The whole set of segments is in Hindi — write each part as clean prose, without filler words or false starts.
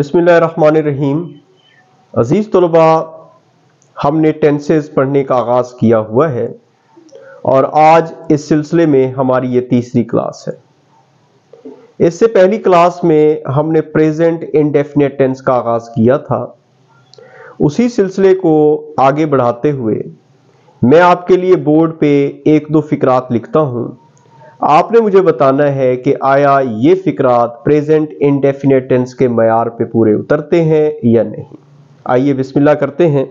बिस्मिल्लाहिर्रहमानिर्रहीम। अजीज़ तलबा, हमने टेंसेस पढ़ने का आगाज़ किया हुआ है और आज इस सिलसिले में हमारी ये तीसरी क्लास है। इससे पहली क्लास में हमने प्रेजेंट इंडेफिनिट टेंस का आगाज़ किया था। उसी सिलसिले को आगे बढ़ाते हुए मैं आपके लिए बोर्ड पे एक दो फिकरात लिखता हूँ। आपने मुझे बताना है कि आया ये फिकरात प्रेजेंट इंडेफिनिट टेंस के मयार पे पूरे उतरते हैं या नहीं। आइए बिस्मिल्लाह करते हैं।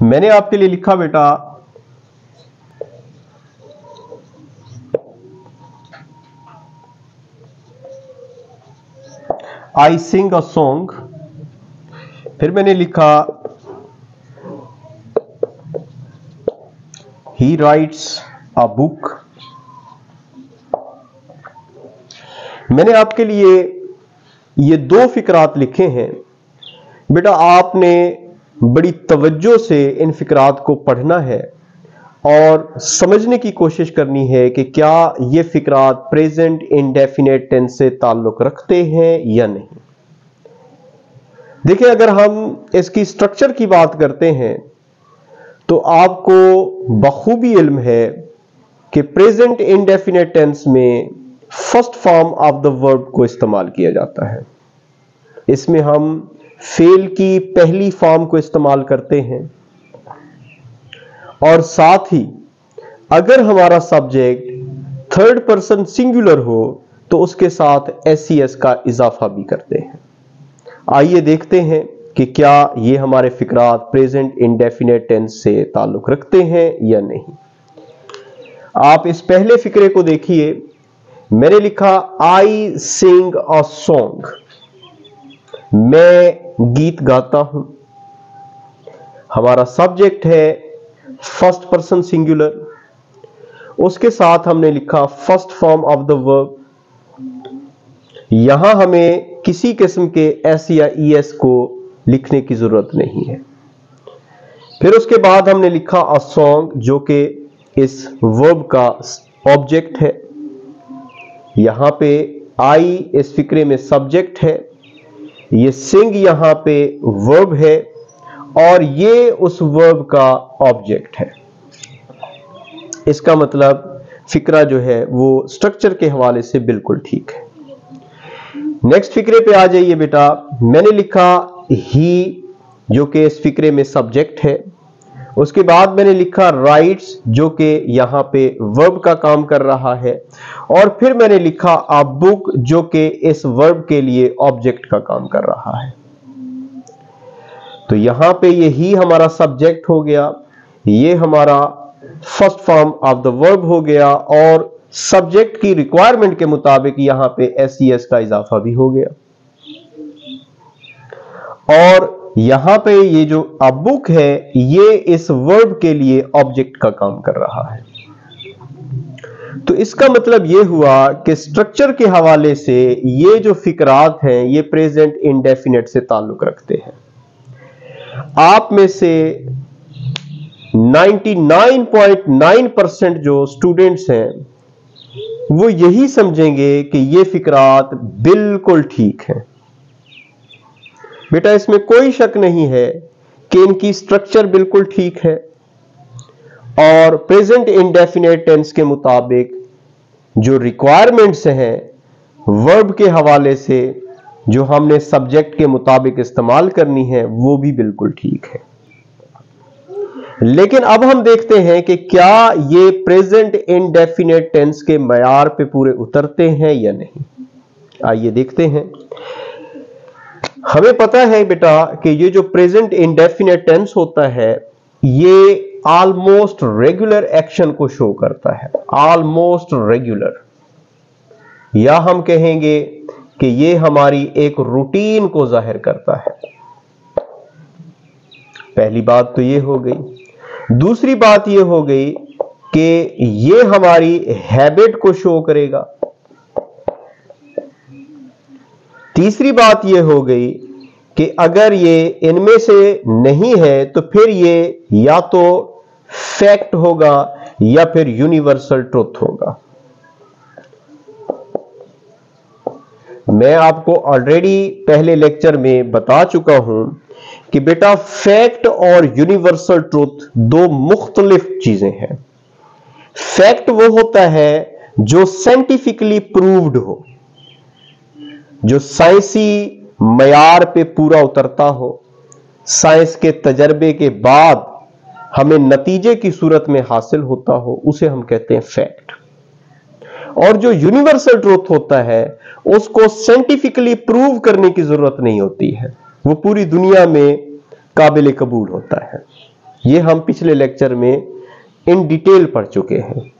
मैंने आपके लिए लिखा बेटा, आई सिंग अ सॉन्ग। फिर मैंने लिखा ही राइट्स अ बुक। मैंने आपके लिए ये दो फिकरात लिखे हैं। बेटा आपने बड़ी तवज्जो से इन फिकरात को पढ़ना है और समझने की कोशिश करनी है कि क्या ये फिकरात प्रेजेंट इंडेफिनिट टेंस से ताल्लुक रखते हैं या नहीं। देखिए, अगर हम इसकी स्ट्रक्चर की बात करते हैं तो आपको बखूबी इल्म है कि प्रेजेंट इंडेफिनिट टेंस में first form of the verb को इस्तेमाल किया जाता है। इसमें हम फेल की पहली फॉर्म को इस्तेमाल करते हैं और साथ ही अगर हमारा सब्जेक्ट थर्ड पर्सन सिंगुलर हो तो उसके साथ एस का इजाफा भी करते हैं। आइए देखते हैं कि क्या ये हमारे फिकरात प्रेजेंट इंडेफिनिट टेंस से ताल्लुक रखते हैं या नहीं। आप इस पहले फिक्रे को देखिए। मैंने लिखा आई सिंग अ सॉन्ग। मैं गीत गाता हूं। हमारा सब्जेक्ट है फर्स्ट पर्सन सिंगुलर। उसके साथ हमने लिखा first form of the verb. यहां हमें किसी किस्म के एस या ईएस को लिखने की जरूरत नहीं है। फिर उसके बाद हमने लिखा अ सॉन्ग, जो कि इस वर्ब का ऑब्जेक्ट है। यहां पे आई इस फिक्रे में सब्जेक्ट है, ये सिंग यहां पे वर्ब है और ये उस वर्ब का ऑब्जेक्ट है। इसका मतलब फिक्रा जो है वो स्ट्रक्चर के हवाले से बिल्कुल ठीक है। नेक्स्ट फिक्रे पे आ जाइए बेटा। मैंने लिखा ही, जो कि इस फिक्रे में सब्जेक्ट है। उसके बाद मैंने लिखा राइट्स, जो कि यहां पे वर्ब का काम कर रहा है। और फिर मैंने लिखा अ बुक, जो कि इस वर्ब के लिए ऑब्जेक्ट का काम कर रहा है। तो यहां पे ये ही हमारा सब्जेक्ट हो गया, ये हमारा first form of the verb हो गया और सब्जेक्ट की रिक्वायरमेंट के मुताबिक यहां पे एस का इजाफा भी हो गया। और यहां पे ये जो अ बुक है, ये इस वर्ब के लिए ऑब्जेक्ट का काम कर रहा है। तो इसका मतलब ये हुआ कि स्ट्रक्चर के हवाले से ये जो फिकरात हैं ये प्रेजेंट इंडेफिनिट से ताल्लुक रखते हैं। आप में से 99.9% जो स्टूडेंट्स हैं वो यही समझेंगे कि ये फिकरात बिल्कुल ठीक है। बेटा इसमें कोई शक नहीं है कि इनकी स्ट्रक्चर बिल्कुल ठीक है और प्रेजेंट इंडेफिनिट टेंस के मुताबिक जो रिक्वायरमेंट्स हैं वर्ब के हवाले से जो हमने सब्जेक्ट के मुताबिक इस्तेमाल करनी है वो भी बिल्कुल ठीक है। लेकिन अब हम देखते हैं कि क्या ये प्रेजेंट इंडेफिनिट टेंस के मयार पे पूरे उतरते हैं या नहीं। आइए देखते हैं। हमें पता है बेटा कि ये जो प्रेजेंट इंडेफिनिट टेंस होता है ये ऑलमोस्ट रेगुलर एक्शन को शो करता है। ऑलमोस्ट रेगुलर, या हम कहेंगे कि ये हमारी एक रूटीन को जाहिर करता है। पहली बात तो ये हो गई। दूसरी बात ये हो गई कि ये हमारी हैबिट को शो करेगा। तीसरी बात यह हो गई कि अगर ये इनमें से नहीं है तो फिर ये या तो फैक्ट होगा या फिर यूनिवर्सल ट्रुथ होगा। मैं आपको ऑलरेडी पहले लेक्चर में बता चुका हूं कि बेटा फैक्ट और यूनिवर्सल ट्रुथ दो मुख्तलिफ चीजें हैं। फैक्ट वो होता है जो साइंटिफिकली प्रूव्ड हो, जो साइंसी मयार पे पूरा उतरता हो, साइंस के तजर्बे के बाद हमें नतीजे की सूरत में हासिल होता हो, उसे हम कहते हैं फैक्ट। और जो यूनिवर्सल ट्रूथ होता है उसको साइंटिफिकली प्रूव करने की जरूरत नहीं होती है, वो पूरी दुनिया में काबिल कबूल होता है। ये हम पिछले लेक्चर में इन डिटेल पढ़ चुके हैं।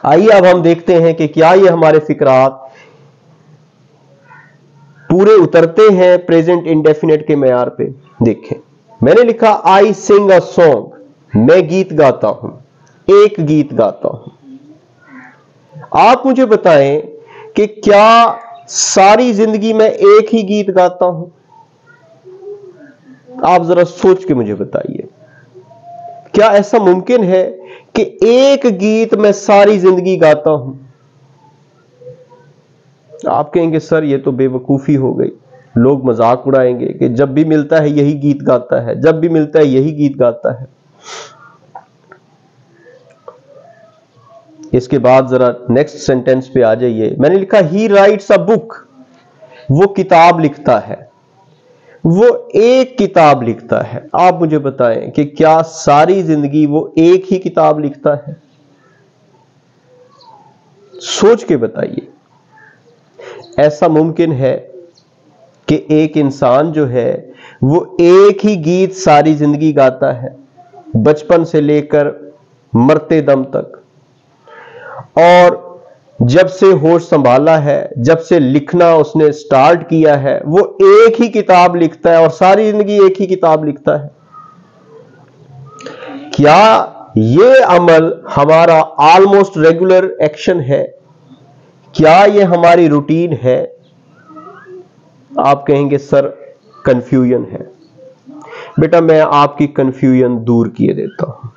आइए अब हम देखते हैं कि क्या ये हमारे फिक्रात पूरे उतरते हैं प्रेजेंट इंडेफिनेट के मयार पे। देखें, मैंने लिखा आई सिंग अ सॉन्ग, मैं गीत गाता हूं, एक गीत गाता हूं। आप मुझे बताएं कि क्या सारी जिंदगी में एक ही गीत गाता हूं? आप जरा सोच के मुझे बताइए, क्या ऐसा मुमकिन है कि एक गीत मैं सारी जिंदगी गाता हूं? आप कहेंगे सर ये तो बेवकूफी हो गई, लोग मजाक उड़ाएंगे कि जब भी मिलता है यही गीत गाता है, जब भी मिलता है यही गीत गाता है। इसके बाद जरा नेक्स्ट सेंटेंस पे आ जाइए। मैंने लिखा ही राइट्स अ बुक, वो किताब लिखता है, वो एक किताब लिखता है। आप मुझे बताएं कि क्या सारी जिंदगी वो एक ही किताब लिखता है? सोच के बताइए। ऐसा मुमकिन है कि एक इंसान जो है वो एक ही गीत सारी जिंदगी गाता है, बचपन से लेकर मरते दम तक, और जब से होश संभाला है, जब से लिखना उसने स्टार्ट किया है, वो एक ही किताब लिखता है और सारी जिंदगी एक ही किताब लिखता है? क्या ये अमल हमारा ऑलमोस्ट रेगुलर एक्शन है? क्या ये हमारी रूटीन है? आप कहेंगे सर कंफ्यूजन है। बेटा मैं आपकी कंफ्यूजन दूर किए देता हूं।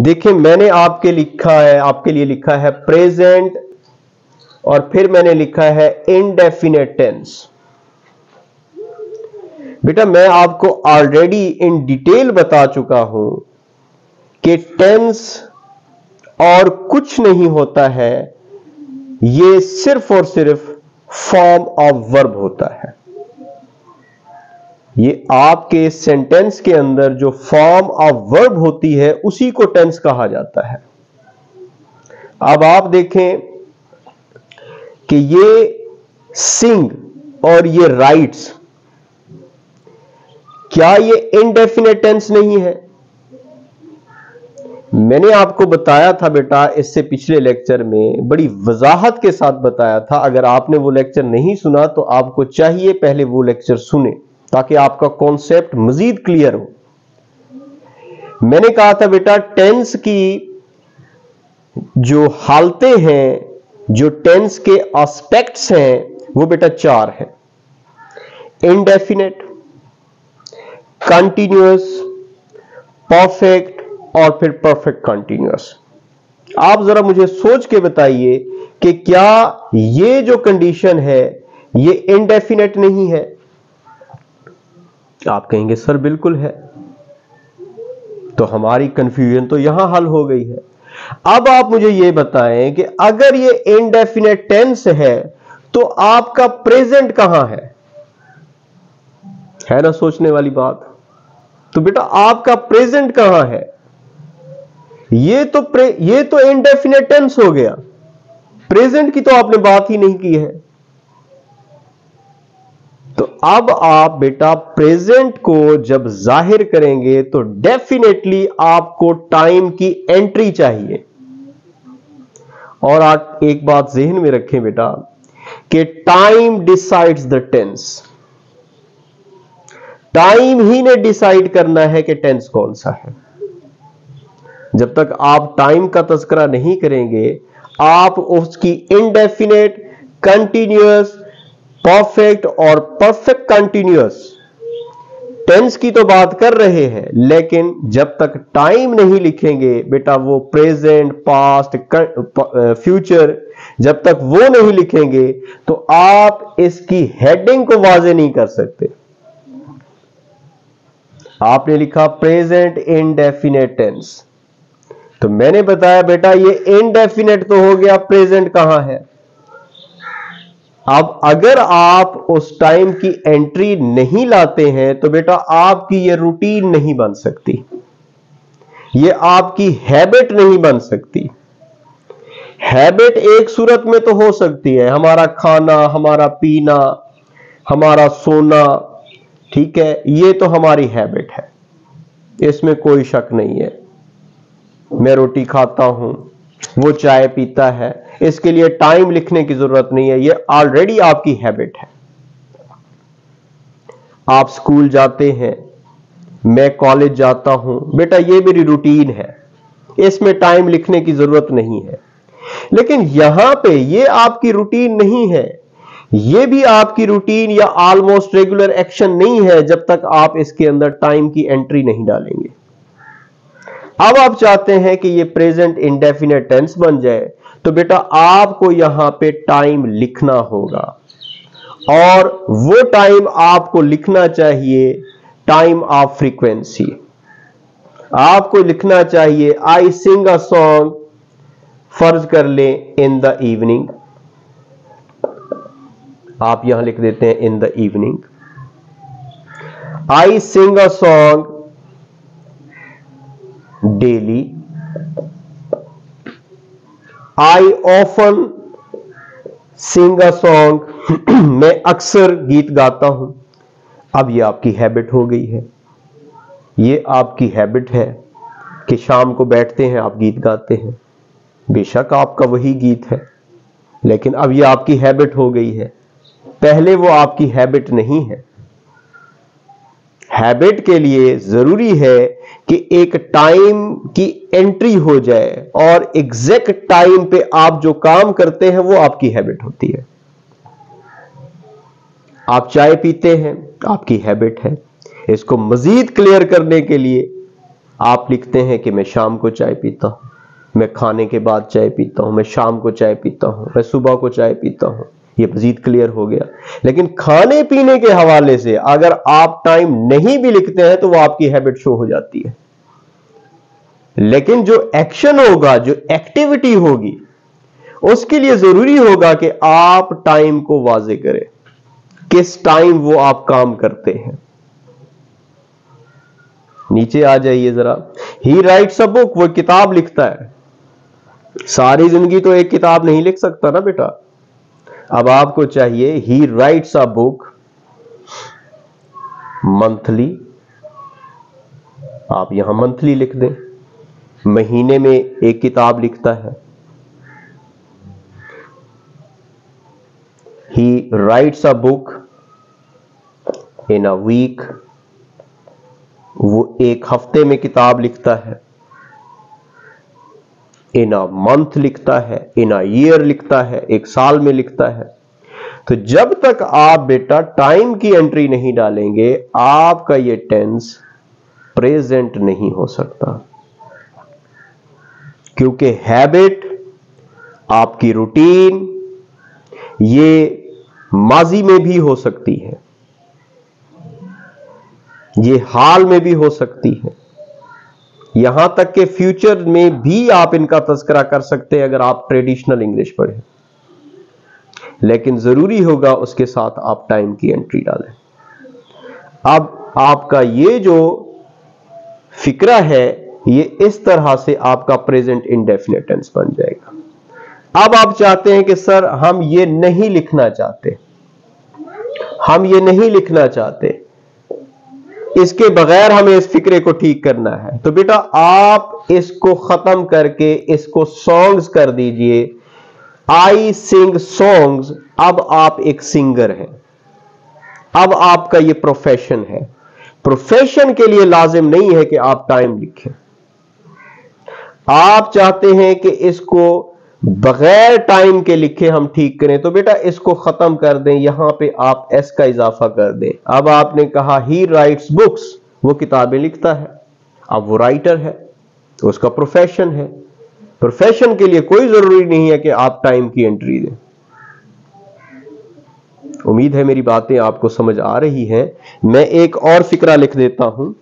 देखिए, मैंने आपके लिए लिखा है प्रेजेंट, और फिर मैंने लिखा है इनडेफिनेट टेंस। बेटा मैं आपको ऑलरेडी इन डिटेल बता चुका हूं कि टेंस और कुछ नहीं होता है, ये सिर्फ और सिर्फ फॉर्म ऑफ वर्ब होता है। ये आपके सेंटेंस के अंदर जो फॉर्म ऑफ वर्ब होती है उसी को टेंस कहा जाता है। अब आप देखें कि ये सिंग और ये राइट्स, क्या ये इनडेफिनेट टेंस नहीं है? मैंने आपको बताया था बेटा इससे पिछले लेक्चर में, बड़ी वजाहत के साथ बताया था। अगर आपने वो लेक्चर नहीं सुना तो आपको चाहिए पहले वो लेक्चर सुने ताकि आपका कॉन्सेप्ट मजीद क्लियर हो। मैंने कहा था बेटा टेंस की जो हालतें हैं, जो टेंस के एस्पेक्ट्स हैं, वो बेटा चार हैं: इनडेफिनेट, कंटिन्यूअस, परफेक्ट और फिर परफेक्ट कंटिन्यूअस। आप जरा मुझे सोच के बताइए कि क्या ये जो कंडीशन है ये इनडेफिनेट नहीं है? आप कहेंगे सर बिल्कुल है। तो हमारी कंफ्यूजन तो यहां हल हो गई है। अब आप मुझे ये बताएं कि अगर ये इनडेफिनेट टेंस है तो आपका प्रेजेंट कहां है ना सोचने वाली बात। तो बेटा आपका प्रेजेंट कहां है? ये तो इनडेफिनेट टेंस हो गया, प्रेजेंट की तो आपने बात ही नहीं की है। तो अब आप बेटा प्रेजेंट को जब जाहिर करेंगे तो डेफिनेटली आपको टाइम की एंट्री चाहिए। और आप एक बात ज़हन में रखें बेटा कि time decides the tense. Time ही ने डिसाइड करना है कि टेंस कौन सा है। जब तक आप टाइम का तज़किरा नहीं करेंगे, आप उसकी इनडेफिनेट, कंटिन्यूअस, परफेक्ट और परफेक्ट कंटिन्यूअस टेंस की तो बात कर रहे हैं, लेकिन जब तक टाइम नहीं लिखेंगे बेटा, वो प्रेजेंट, पास्ट, फ्यूचर, जब तक वो नहीं लिखेंगे तो आप इसकी हेडिंग को वाज़ेह नहीं कर सकते। आपने लिखा प्रेजेंट इंडेफिनेट टेंस, तो मैंने बताया बेटा ये इनडेफिनेट तो हो गया, प्रेजेंट कहां है। अब अगर आप उस टाइम की एंट्री नहीं लाते हैं तो बेटा आपकी ये रूटीन नहीं बन सकती, ये आपकी हैबिट नहीं बन सकती। हैबिट एक सूरत में तो हो सकती है, हमारा खाना, हमारा पीना, हमारा सोना, ठीक है, ये तो हमारी हैबिट है, इसमें कोई शक नहीं है। मैं रोटी खाता हूं, वो चाय पीता है, इसके लिए टाइम लिखने की जरूरत नहीं है, ये ऑलरेडी आपकी हैबिट है। आप स्कूल जाते हैं, मैं कॉलेज जाता हूं, बेटा ये मेरी रूटीन है, इसमें टाइम लिखने की जरूरत नहीं है। लेकिन यहां पे ये आपकी रूटीन नहीं है, ये भी आपकी रूटीन या ऑलमोस्ट रेगुलर एक्शन नहीं है जब तक आप इसके अंदर टाइम की एंट्री नहीं डालेंगे। अब आप चाहते हैं कि ये प्रेजेंट इंडेफिनेट टेंस बन जाए, तो बेटा आपको यहां पे टाइम लिखना होगा, और वो टाइम आपको लिखना चाहिए टाइम ऑफ फ्रीक्वेंसी। आपको लिखना चाहिए आई सिंग अ सॉन्ग, फर्ज कर लें इन द इवनिंग, आप यहां लिख देते हैं in the evening. I sing a song daily, I often sing a song, मैं अक्सर गीत गाता हूं। अब ये आपकी हैबिट हो गई है, ये आपकी हैबिट है कि शाम को बैठते हैं आप गीत गाते हैं, बेशक आपका वही गीत है, लेकिन अब ये आपकी हैबिट हो गई है, पहले वो आपकी हैबिट नहीं है। हैबिट के लिए जरूरी है कि एक टाइम की एंट्री हो जाए, और एग्जैक्ट टाइम पे आप जो काम करते हैं वो आपकी हैबिट होती है। आप चाय पीते हैं, आपकी हैबिट है। इसको मजीद क्लियर करने के लिए आप लिखते हैं कि मैं शाम को चाय पीता हूं, मैं खाने के बाद चाय पीता हूं, मैं शाम को चाय पीता हूं, मैं सुबह को चाय पीता हूं। ये मजीद क्लियर हो गया। लेकिन खाने पीने के हवाले से अगर आप टाइम नहीं भी लिखते हैं तो वो आपकी हैबिट शो हो जाती है। लेकिन जो एक्शन होगा, जो एक्टिविटी होगी, उसके लिए जरूरी होगा कि आप टाइम को वाज़ेह करें, किस टाइम वो आप काम करते हैं। नीचे आ जाइए जरा। ही राइट्स अ बुक, वो किताब लिखता है। सारी जिंदगी तो एक किताब नहीं लिख सकता ना बेटा। अब आपको चाहिए ही राइट्स अ बुक मंथली, आप यहां मंथली लिख दें। महीने में एक किताब लिखता है। He writes a book in a week, वो एक हफ्ते में किताब लिखता है। इन अ मंथ लिखता है, इन अ ईयर लिखता है, एक साल में लिखता है। तो जब तक आप बेटा टाइम की एंट्री नहीं डालेंगे, आपका ये टेंस प्रेजेंट नहीं हो सकता, क्योंकि हैबिट, आपकी रूटीन, ये माजी में भी हो सकती है, ये हाल में भी हो सकती है, यहां तक कि फ्यूचर में भी आप इनका तज़किरा कर सकते हैं अगर आप ट्रेडिशनल इंग्लिश पढ़ें। लेकिन जरूरी होगा उसके साथ आप टाइम की एंट्री डालें। अब आपका ये जो फिक्रा है, ये इस तरह से आपका प्रेजेंट इंडेफिनिट टेंस बन जाएगा। अब आप चाहते हैं कि सर हम ये नहीं लिखना चाहते, हम ये नहीं लिखना चाहते, इसके बगैर हमें इस फिक्रे को ठीक करना है, तो बेटा आप इसको खत्म करके इसको सॉन्ग्स कर दीजिए। आई सिंग सॉन्ग्स, अब आप एक सिंगर हैं, अब आपका ये प्रोफेशन है। प्रोफेशन के लिए लाजिम नहीं है कि आप टाइम लिखें। आप चाहते हैं कि इसको बगैर टाइम के लिखे हम ठीक करें तो बेटा इसको खत्म कर दें, यहां पे आप एस का इजाफा कर दें। अब आपने कहा ही राइट्स बुक्स, वो किताबें लिखता है, अब वो राइटर है तो उसका प्रोफेशन है। प्रोफेशन के लिए कोई जरूरी नहीं है कि आप टाइम की एंट्री दें। उम्मीद है मेरी बातें आपको समझ आ रही हैं। मैं एक और फिक्रा लिख देता हूं।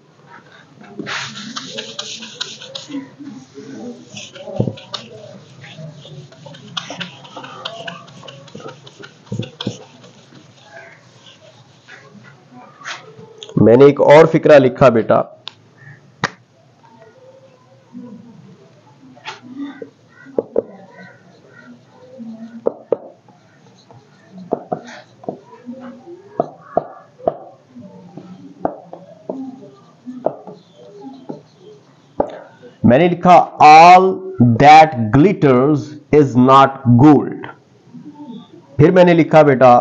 मैंने एक और फिक्रा लिखा बेटा, मैंने लिखा all that glitters is not gold. फिर मैंने लिखा बेटा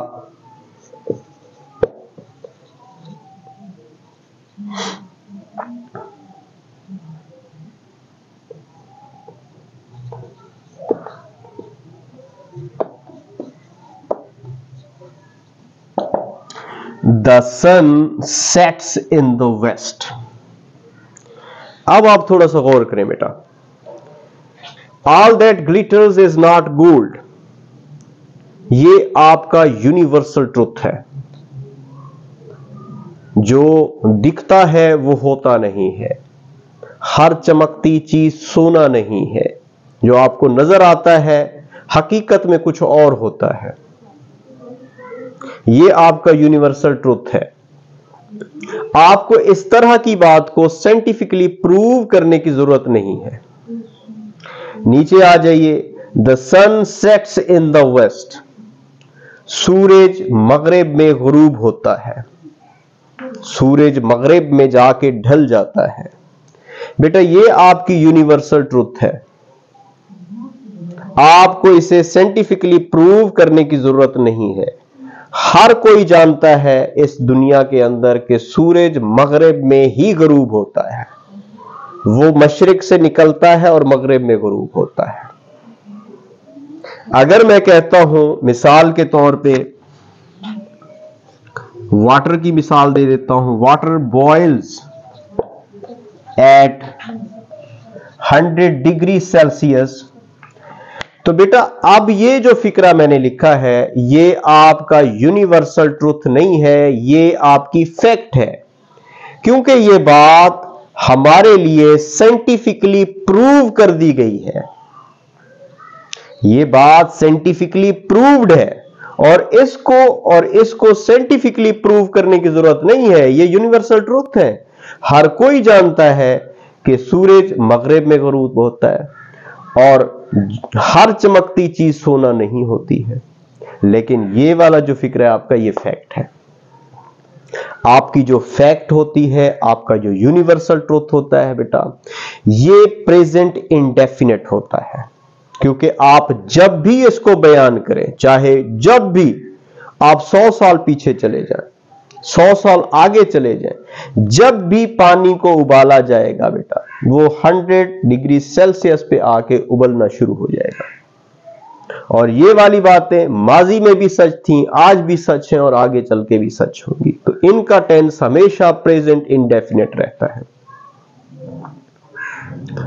the sun sets in the west. अब आप थोड़ा सा गौर करें बेटा, all that glitters is not gold, ये आपका यूनिवर्सल ट्रुथ है। जो दिखता है वो होता नहीं है, हर चमकती चीज सोना नहीं है, जो आपको नजर आता है हकीकत में कुछ और होता है। ये आपका यूनिवर्सल ट्रुथ है। आपको इस तरह की बात को साइंटिफिकली प्रूव करने की जरूरत नहीं है। नीचे आ जाइए, the sun sets in the west, सूरज मगरिब में गुरूब होता है, सूरज मगरिब में जाके ढल जाता है। बेटा ये आपकी यूनिवर्सल ट्रुथ है, आपको इसे साइंटिफिकली प्रूव करने की जरूरत नहीं है। हर कोई जानता है इस दुनिया के अंदर कि सूरज मगरिब में ही गुरूब होता है, वो मशरिक से निकलता है और मगरिब में गुरूब होता है। अगर मैं कहता हूं, मिसाल के तौर पे वाटर की मिसाल दे देता हूं, water boils at 100 degree Celsius, तो बेटा अब ये जो फिक्रा मैंने लिखा है ये आपका यूनिवर्सल ट्रुथ नहीं है, ये आपकी फैक्ट है, क्योंकि ये बात हमारे लिए साइंटिफिकली प्रूव कर दी गई है। ये बात साइंटिफिकली प्रूव्ड है और इसको साइंटिफिकली प्रूव करने की जरूरत नहीं है, ये यूनिवर्सल ट्रुथ है। हर कोई जानता है कि सूरज मगरिब में गुरूब होता है और हर चमकती चीज सोना नहीं होती है। लेकिन ये वाला जो फिक्र है आपका, ये फैक्ट है। आपकी जो फैक्ट होती है, आपका जो यूनिवर्सल ट्रुथ होता है बेटा, ये प्रेजेंट इंडेफिनेट होता है, क्योंकि आप जब भी इसको बयान करें, चाहे जब भी आप 100 साल पीछे चले जाएं, 100 साल आगे चले जाएं, जब भी पानी को उबाला जाएगा बेटा, वो 100 डिग्री सेल्सियस पे आके उबलना शुरू हो जाएगा। और ये वाली बातें माजी में भी सच थी, आज भी सच हैं और आगे चल के भी सच होंगी। तो इनका टेंस हमेशा प्रेजेंट इंडेफिनेट रहता है।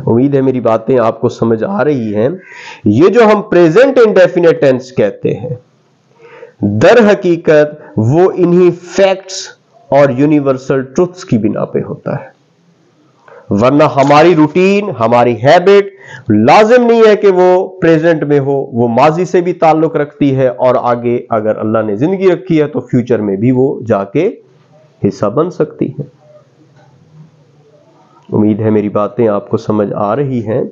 उम्मीद है मेरी बातें आपको समझ आ रही हैं। ये जो हम प्रेजेंट इंडेफिनेट टेंस कहते हैं, दर हकीकत वो इन्हीं फैक्ट्स और यूनिवर्सल ट्रुथ्स की बिना पे होता है। वरना हमारी रूटीन, हमारी हैबिट लाजिम नहीं है कि वो प्रेजेंट में हो, वो माजी से भी ताल्लुक रखती है और आगे अगर अल्लाह ने जिंदगी रखी है तो फ्यूचर में भी वो जाके हिस्सा बन सकती है। उम्मीद है मेरी बातें आपको समझ आ रही हैं।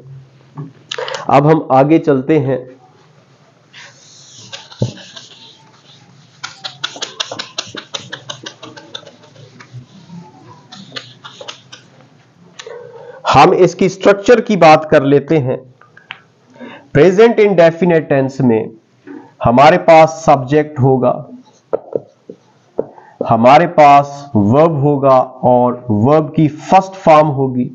अब हम आगे चलते हैं। हम इसकी स्ट्रक्चर की बात कर लेते हैं। प्रेजेंट इंडेफिनेट टेंस में हमारे पास सब्जेक्ट होगा, हमारे पास वर्ब होगा और वर्ब की फर्स्ट फॉर्म होगी,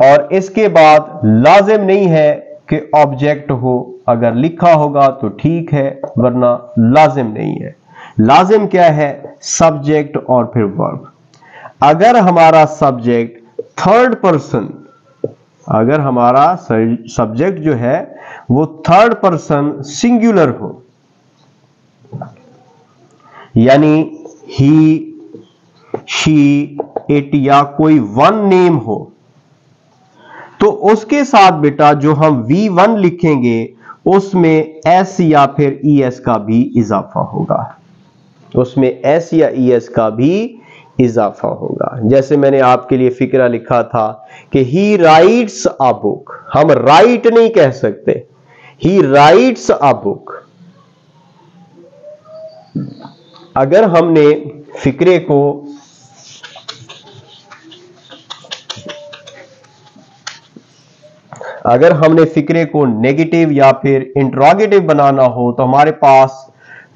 और इसके बाद लाजिम नहीं है कि ऑब्जेक्ट हो। अगर लिखा होगा तो ठीक है, वरना लाजिम नहीं है। लाजिम क्या है? सब्जेक्ट और फिर वर्ब। अगर हमारा सब्जेक्ट थर्ड पर्सन, अगर हमारा सब्जेक्ट जो है वो थर्ड पर्सन सिंगुलर हो, यानी ही, शी, इट या कोई वन नेम हो, तो उसके साथ बेटा जो हम V1 लिखेंगे उसमें S या फिर ES का भी इजाफा होगा, उसमें S या ES का भी इजाफा होगा। जैसे मैंने आपके लिए फिक्रा लिखा था कि ही राइट्स अ बुक, हम राइट नहीं कह सकते, ही राइट्स अ बुक। अगर हमने फिक्रे को नेगेटिव या फिर इंट्रोगेटिव बनाना हो तो हमारे पास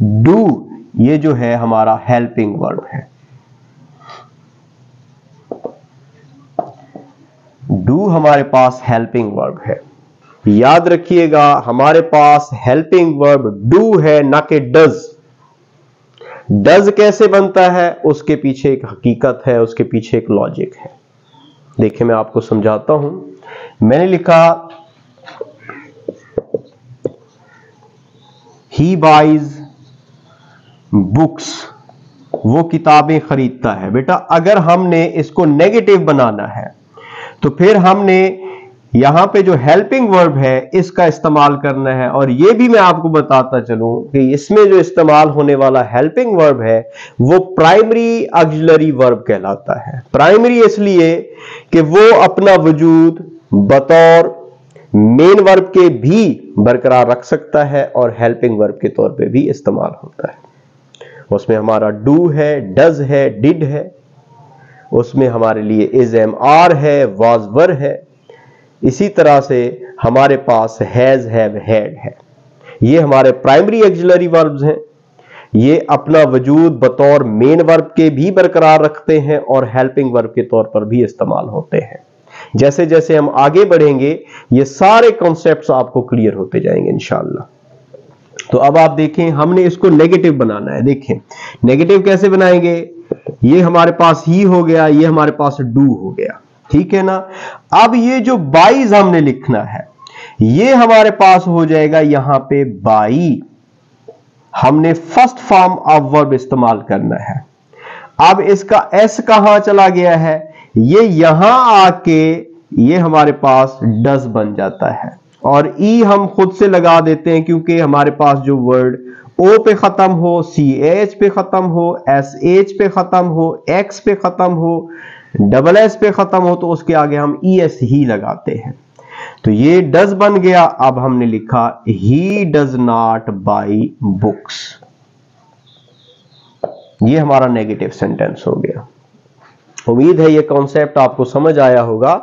डू, ये जो है हमारा हेल्पिंग वर्ब है। डू हमारे पास हेल्पिंग वर्ब है। याद रखिएगा हमारे पास हेल्पिंग वर्ब डू है, ना कि डज। डज कैसे बनता है उसके पीछे एक हकीकत है, उसके पीछे एक लॉजिक है। देखिए मैं आपको समझाता हूं। मैंने लिखा ही बाइज बुक्स, वो किताबें खरीदता है। बेटा अगर हमने इसको नेगेटिव बनाना है तो फिर हमने यहां पे जो हेल्पिंग वर्ब है इसका इस्तेमाल करना है। और ये भी मैं आपको बताता चलूं कि इसमें जो इस्तेमाल होने वाला हेल्पिंग वर्ब है वो प्राइमरी ऑक्सिलरी वर्ब कहलाता है। प्राइमरी इसलिए कि वो अपना वजूद बतौर मेन वर्ब के भी बरकरार रख सकता है और हेल्पिंग वर्ब के तौर पे भी इस्तेमाल होता है। उसमें हमारा डू है, डज है, डिड है, उसमें हमारे लिए इज, एम, आर है, वाज, वर है। इसी तरह से हमारे पास हैज, हैव, हैड है। ये हमारे प्राइमरी ऑक्सिलरी वर्ब्स हैं। ये अपना वजूद बतौर मेन वर्ब के भी बरकरार रखते हैं और हेल्पिंग वर्ब के तौर पर भी इस्तेमाल होते हैं। जैसे जैसे हम आगे बढ़ेंगे ये सारे कॉन्सेप्ट्स आपको क्लियर होते जाएंगे इंशाअल्लाह। तो अब आप देखें हमने इसको नेगेटिव बनाना है। देखें नेगेटिव कैसे बनाएंगे? ये हमारे पास ही हो गया, ये हमारे पास डू हो गया, ठीक है ना। अब ये जो बाइज हमने लिखना है ये हमारे पास हो जाएगा यहां पे बाई। हमने फर्स्ट फॉर्म ऑफ वर्ब इस्तेमाल करना है। अब इसका एस कहां चला गया है? ये यहां आके ये हमारे पास डज बन जाता है और ई हम खुद से लगा देते हैं क्योंकि हमारे पास जो वर्ड ओ पे खत्म हो, सी एच पे खत्म हो, एस एच पे खत्म हो, एक्स पे खत्म हो, डबल एस पे खत्म हो, तो उसके आगे हम ई एस ही लगाते हैं। तो ये डज बन गया। अब हमने लिखा he does not by books. ये हमारा नेगेटिव सेंटेंस हो गया। उम्मीद है ये कॉन्सेप्ट आपको समझ आया होगा।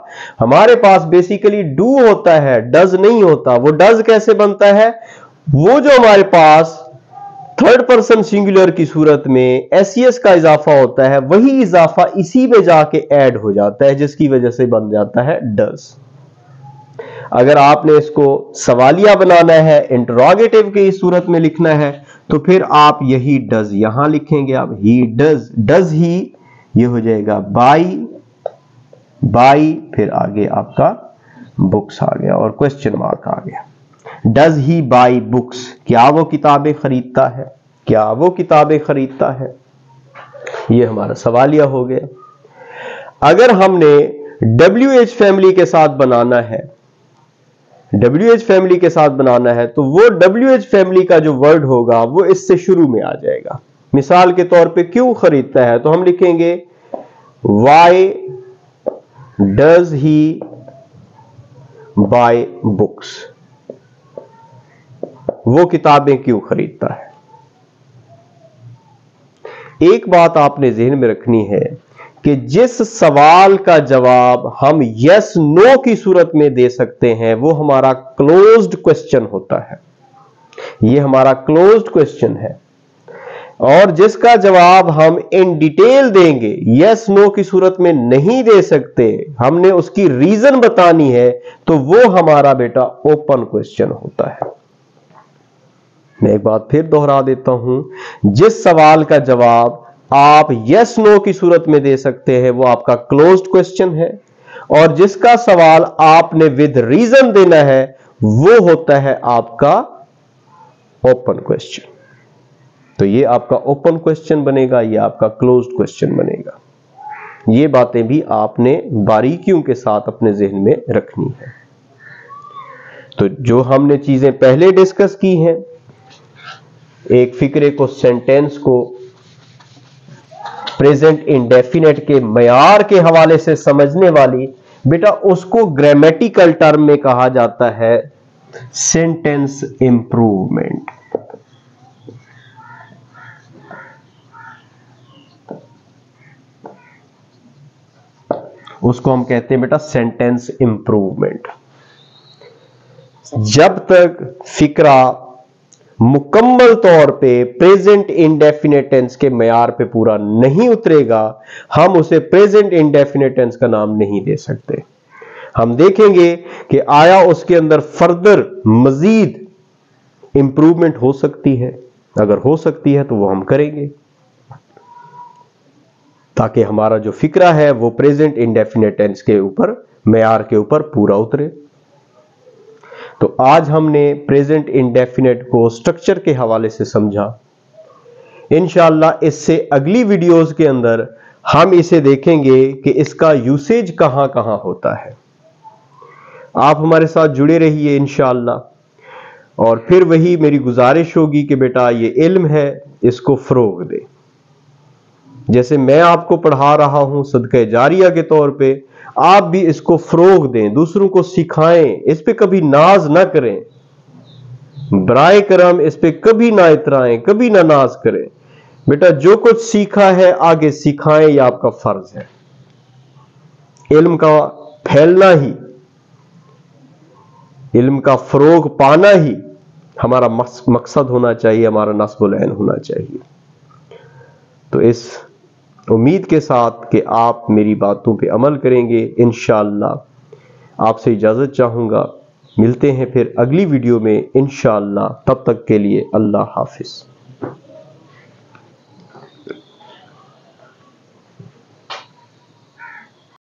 हमारे पास बेसिकली डू होता है, डज नहीं होता। वो डज कैसे बनता है? वो जो हमारे पास थर्ड पर्सन सिंगुलर की सूरत में एसईएस का इजाफा होता है, वही इजाफा इसी में जाके ऐड हो जाता है, जिसकी वजह से बन जाता है डज। अगर आपने इसको सवालिया बनाना है, इंटरोगेटिव की सूरत में लिखना है, तो फिर आप यही डज यहां लिखेंगे। आप ही डज, डज ही, ये हो जाएगा बाई, बाई, फिर आगे आपका बुक्स आ गया और क्वेश्चन मार्क आ गया। Does he by books? क्या वो किताबें खरीदता है? क्या वो किताबें खरीदता है? ये हमारा सवालिया हो गया। अगर हमने WH फैमिली के साथ बनाना है, WH फैमिली के साथ बनाना है, तो वो WH फैमिली का जो वर्ड होगा वो इससे शुरू में आ जाएगा। मिसाल के तौर पे क्यों खरीदता है तो हम लिखेंगे why does he buy books? वो किताबें क्यों खरीदता है? एक बात आपने ज़हन में रखनी है कि जिस सवाल का जवाब हम यस नो की सूरत में दे सकते हैं वो हमारा क्लोज्ड क्वेश्चन होता है। ये हमारा क्लोज्ड क्वेश्चन है। और जिसका जवाब हम इन डिटेल देंगे, यस नो की सूरत में नहीं दे सकते, हमने उसकी रीजन बतानी है, तो वो हमारा बेटा ओपन क्वेश्चन होता है। मैं एक बात फिर दोहरा देता हूं, जिस सवाल का जवाब आप यस नो की सूरत में दे सकते हैं वो आपका क्लोज्ड क्वेश्चन है, और जिसका सवाल आपने विद रीजन देना है वो होता है आपका ओपन क्वेश्चन। तो ये आपका ओपन क्वेश्चन बनेगा, ये आपका क्लोज्ड क्वेश्चन बनेगा। ये बातें भी आपने बारीकियों के साथ अपने जहन में रखनी है। तो जो हमने चीजें पहले डिस्कस की हैं, एक फिक्रे को, सेंटेंस को प्रेजेंट इंडेफिनेट के मयार के हवाले से समझने वाली, बेटा उसको ग्रामेटिकल टर्म में कहा जाता है सेंटेंस इंप्रूवमेंट। उसको हम कहते हैं बेटा सेंटेंस इंप्रूवमेंट। जब तक फिक्रा मुकम्मल तौर पे प्रेजेंट इंडेफिनेट टेंस के मयार पे पूरा नहीं उतरेगा, हम उसे प्रेजेंट इंडेफिनेट टेंस का नाम नहीं दे सकते। हम देखेंगे कि आया उसके अंदर फर्दर मजीद इंप्रूवमेंट हो सकती है, अगर हो सकती है तो वो हम करेंगे, ताकि हमारा जो फिक्रा है वो प्रेजेंट इंडेफिनेट टेंस के ऊपर, मयार के ऊपर पूरा उतरे। तो आज हमने प्रेजेंट इंडेफिनेट को स्ट्रक्चर के हवाले से समझा। इंशाअल्लाह इससे अगली वीडियोस के अंदर हम इसे देखेंगे कि इसका यूसेज कहां कहां होता है। आप हमारे साथ जुड़े रहिए इंशाअल्लाह। और फिर वही मेरी गुजारिश होगी कि बेटा ये इल्म है, इसको फरोग दे। जैसे मैं आपको पढ़ा रहा हूं सदका जारिया के तौर पे, आप भी इसको फरोग दें, दूसरों को सिखाएं, इस पे कभी नाज ना करें, बराए करम इस पे कभी ना इतराएं, कभी ना नाज करें। बेटा जो कुछ सीखा है आगे सिखाएं, यह आपका फर्ज है। इल्म का फैलना ही, इल्म का फरोग पाना ही हमारा मकसद होना चाहिए, हमारा नस्बुल ऐन होना चाहिए। तो इस उम्मीद के साथ कि आप मेरी बातों पे अमल करेंगे, इंशाअल्लाह आपसे इजाजत चाहूंगा। मिलते हैं फिर अगली वीडियो में इंशाअल्लाह। तब तक के लिए अल्लाह हाफिज।